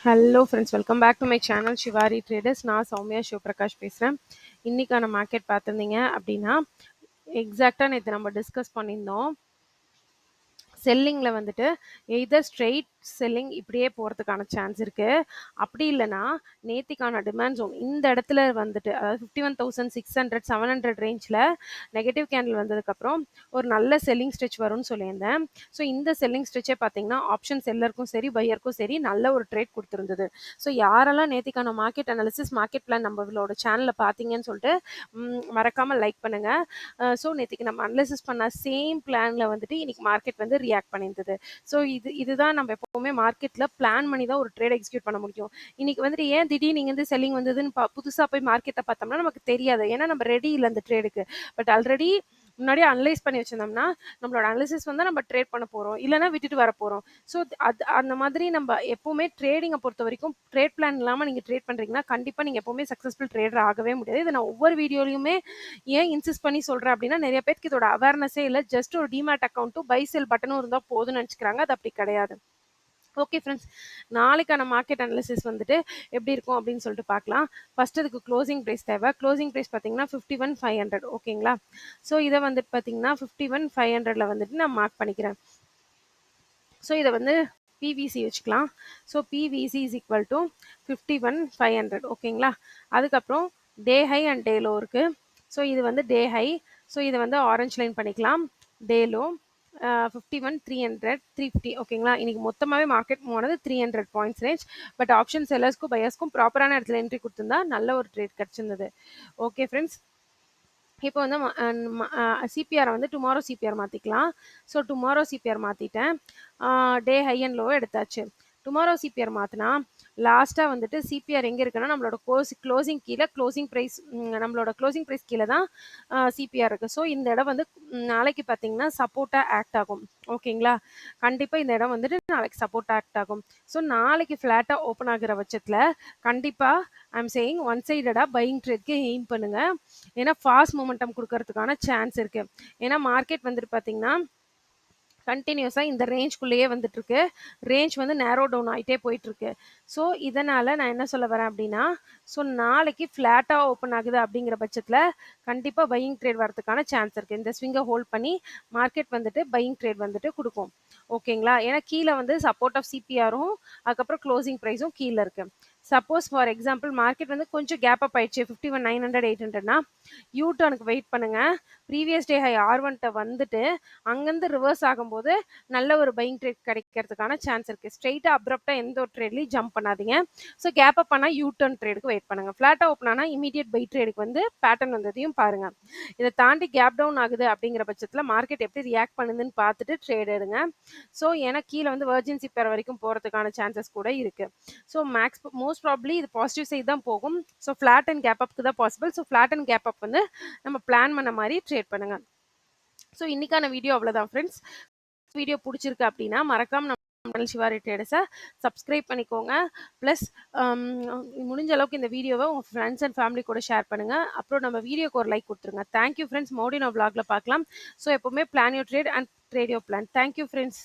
Hello friends, welcome back to my channel Shivari traders. நான் சௌமியா சிவபிரகாஷ் பேசுகிறேன். இன்றைக்கான மார்க்கெட் பார்த்துருந்தீங்க அப்படின்னா, எக்ஸாக்டாக நேற்று நம்ம டிஸ்கஸ் பண்ணியிருந்தோம். செல்லிங்கில் வந்துட்டு எய்தர் ஸ்ட்ரெயிட் செல்லிங் இப்படியே போகிறதுக்கான சான்ஸ் இருக்குது. அப்படி இல்லைன்னா நேத்திக்கான டிமாண்ட் ஜோன் இந்த இடத்துல வந்துட்டு, அதாவது 51,600 700 ரேஞ்சில் நெகட்டிவ் கேண்டில் வந்ததுக்கப்புறம் ஒரு நல்ல செல்லிங் ஸ்ட்ரெச் வரும்னு சொல்லியிருந்தேன். ஸோ இந்த செல்லிங் ஸ்ட்ரெச்சே பார்த்தீங்கன்னா ஆப்ஷன் செல்லருக்கும் சரி பையருக்கும் சரி நல்ல ஒரு ட்ரேட் கொடுத்துருந்தது. ஸோ யாரெல்லாம் நேத்திக்கான மார்க்கெட் அனாலிசிஸ் மார்க்கெட் பிளான் நம்மளோட சேனலில் பார்த்தீங்கன்னு சொல்லிட்டு மறக்காமல் லைக் பண்ணுங்கள். ஸோ நேற்றுக்கு நம்ம அனலைசிஸ் பண்ண சேம் பிளானில் வந்துட்டு இன்னைக்கு மார்க்கெட் வந்து ரியாக்ட் பண்ணியிருந்தது. ஸோ இதுதான் நம்ம எப்போவுமே மார்க்கெட்டில் பிளான் பண்ணி தான் ஒரு ட்ரேட் எக்ஸிக்யூட் பண்ண முடியும். இன்னைக்கு வந்துட்டு ஏன் திடீர்னு இங்கே வந்து செல்லிங் வந்ததுன்னு புதுசாக போய் மார்க்கெட்டை பார்த்தோம்னா நமக்கு தெரியாது. ஏன்னா நம்ம ரெடி இல்லை அந்த ட்ரேடுக்கு. பட் ஆல்ரெடி முன்னாடியே அனலைஸ் பண்ணி வச்சிருந்தோம்னா நம்மளோட அனலிசிஸ் வந்து நம்ம ட்ரேட் பண்ண போகிறோம், இல்லைனா விட்டுட்டு வர போகிறோம். ஸோ அந்த மாதிரி நம்ம எப்போவுமே ட்ரேடிங்கை பொறுத்த வரைக்கும் ட்ரேட் பிளான் இல்லாமல் நீங்கள் ட்ரேட் பண்ணுறீங்கன்னா கண்டிப்பாக நீங்கள் எப்போவுமே சக்ஸஸ்ஃபுல் ட்ரேடர் ஆகவே முடியாது. இதை நான் ஒவ்வொரு வீடியோலையுமே ஏன் இன்சிஸ்ட் பண்ணி சொல்கிறேன் அப்படின்னா, நிறைய பேருக்கு இதோட அவேர்னஸே இல்லை. ஜஸ்ட் ஒரு டிமேட் அக்கௌண்ட்டும் பை செல் பட்டனும் இருந்தால் போதும்னு நினச்சிக்கிறாங்க. அது அப்படி கிடையாது. ஓகே ஃப்ரெண்ட்ஸ், நாளைக்கான மார்க்கெட் அனாலிசிஸ் வந்துட்டு எப்படி இருக்கும் அப்படின்னு சொல்லிட்டு பார்க்கலாம். ஃபர்ஸ்ட் அதுக்கு க்ளோசிங் ப்ரைஸ் தேவை. க்ளோசிங் ப்ரைஸ் பார்த்தீங்கன்னா 51,500. ஓகேங்களா? ஸோ இதை வந்துட்டு பார்த்தீங்கன்னா 51,500 வந்துட்டு நான் மார்க் பண்ணிக்கிறேன். ஸோ இதை வந்து பிவிசி வச்சுக்கலாம். So PVC is equal to 51,500. ஓகேங்களா? அதுக்கப்புறம் டே ஹை அண்ட் டே லோ இருக்குது. ஸோ இது வந்து டே ஹை. ஸோ இதை வந்து ஆரஞ்ச் லைன் பண்ணிக்கலாம். டே லோ 51,300 350. ஓகேங்களா? இன்னைக்கு மொத்தமாகவே மார்க்கெட் போனது 300 பாயிண்ட்ஸ் ரேஞ்ச். பட் ஆப்ஷன் செல்லர்ஸ்க்கும் பையர்ஸ்க்கும் ப்ராப்பரான இடத்துல என்ட்ரி கொடுத்துருந்தா நல்ல ஒரு ட்ரேட் கிடச்சிருந்தது. ஓகே ஃப்ரெண்ட்ஸ், இப்போ வந்து சிபிஆரை வந்து டுமாரோ சிபிஆர் மாற்றிக்கலாம். ஸோ டுமாரோ சிபிஆர் மாற்றிட்டேன். டே ஹை அண்ட் லோ எடுத்தாச்சு. டுமாரோ சிபிஆர் மாற்றினா லாஸ்ட்டாக வந்துட்டு சிபிஆர் எங்கே இருக்குன்னா நம்மளோட க்ளோசிங் கீழே க்ளோசிங் ப்ரைஸ் நம்மளோட க்ளோசிங் ப்ரைஸ் கீழே தான் சிபிஆர் இருக்குது. ஸோ இந்த இடம் வந்து நாளைக்கு பார்த்தீங்கன்னா சப்போர்ட்டாக ஆக்ட் ஆகும். ஓகேங்களா? கண்டிப்பாக இந்த இடம் வந்துட்டு நாளைக்கு சப்போர்ட்டாக ஆக்ட் ஆகும். ஸோ நாளைக்கு ஃப்ளாட்டாக ஓப்பன் ஆகிற பட்சத்தில் கண்டிப்பாக ஐம் சேயிங் ஒன் சைடடாக பையிங் ட்ரேட்க்கு எய்ம் பண்ணுங்கள். ஏன்னா ஃபாஸ்ட் மொமெண்டம் கொடுக்கறதுக்கான சான்ஸ் இருக்குது. ஏன்னா மார்க்கெட் வந்துட்டு பார்த்தீங்கன்னா கண்டினியூஸாக இந்த ரேஞ்ச்குள்ளேயே வந்துட்டுருக்கு. ரேஞ்ச் வந்து நேரோ டவுன் ஆகிட்டே போயிட்டுருக்கு. ஸோ இதனால் நான் என்ன சொல்ல வரேன் அப்படின்னா, ஸோ நாளைக்கு ஃப்ளாட்டாக ஓப்பன் ஆகுது அப்படிங்கிற பட்சத்தில் கண்டிப்பாக பையிங் ட்ரேட் வரதுக்கான சான்ஸ் இருக்குது. இந்த ஸ்விங்கை ஹோல்ட் பண்ணி மார்க்கெட் வந்துட்டு பையிங் ட்ரேட் வந்துட்டு கொடுக்கும். ஓகேங்களா? ஏன்னா கீழே வந்து சப்போர்ட் ஆஃப் சிபிஆரும் அதுக்கப்புறம் க்ளோசிங் ப்ரைஸும் கீழே இருக்குது. சப்போஸ் ஃபார் எக்ஸாம்பிள் மார்க்கெட் வந்து கொஞ்சம் கேப் அப் ஆயிடுச்சு 51,900 800னா யூ டர்னுக்கு வெயிட் பண்ணுங்கள். ப்ரீவியஸ் டே ஹை R1 வந்துட்டு அங்கேருந்து ரிவர்ஸ் ஆகும்போது நல்ல ஒரு பையிங் ட்ரேட் கிடைக்கிறதுக்கான சான்ஸ் இருக்குது. ஸ்ட்ரெயிட்டாக அப்ரப்டாக எந்த ஒரு ட்ரேட்லையும் ஜம்ப் பண்ணாதீங்க. ஸோ கேப் அப் ஆனால் யூ டர்ன் ட்ரேடுக்கு வெயிட் பண்ணுங்கள். ஃப்ளாட்டாக ஓப்பன் ஆனால் இமீடியட் பை ட்ரேடுக்கு வந்து பேட்டர்ன் வந்ததையும் பாருங்கள். இதை தாண்டி கேப் டவுன் ஆகுது அப்படிங்கிற பட்சத்தில் மார்க்கெட் எப்படி ரியாக்ட் பண்ணுதுன்னு பார்த்துட்டு ட்ரேட் எடுங்க. ஸோ ஏன்னா கீழே வந்து வர்ஜின்சி பேர் வரைக்கும் போகிறதுக்கான சான்சஸ் கூட இருக்குது. ஸோ மோஸ்ட் ப்ராப்ளி இது பாசிட்டிவ் சைட் தான் போகும். ஸோ ஃப்ளாட் அண்ட் கேப் அப்க்கு தான் பாசிபிள். So flat and gap up வந்து நம்ம பிளான் பண்ண மாதிரி ட்ரேட் பண்ணுங்கள். ஸோ இன்னைக்கான வீடியோ அவ்வளோதான் ஃப்ரெண்ட்ஸ். வீடியோ பிடிச்சிருக்கு அப்படின்னா மறக்காம நம்ம ஷிவாரி ட்ரேடர்ஸை சப்ஸ்கிரைப் பண்ணிக்கோங்க. ப்ளஸ் முடிஞ்ச அளவுக்கு இந்த வீடியோவை உங்கள் ஃப்ரெண்ட்ஸ் அண்ட் ஃபேமிலி கூட ஷேர் பண்ணுங்கள். அப்புறம் நம்ம வீடியோக்கு ஒரு லைக் கொடுத்துருங்க. Thank you friends. மோடி நான் vlogல பார்க்கலாம். ஸோ எப்போவுமே plan your trade and trade your plan. Thank you friends.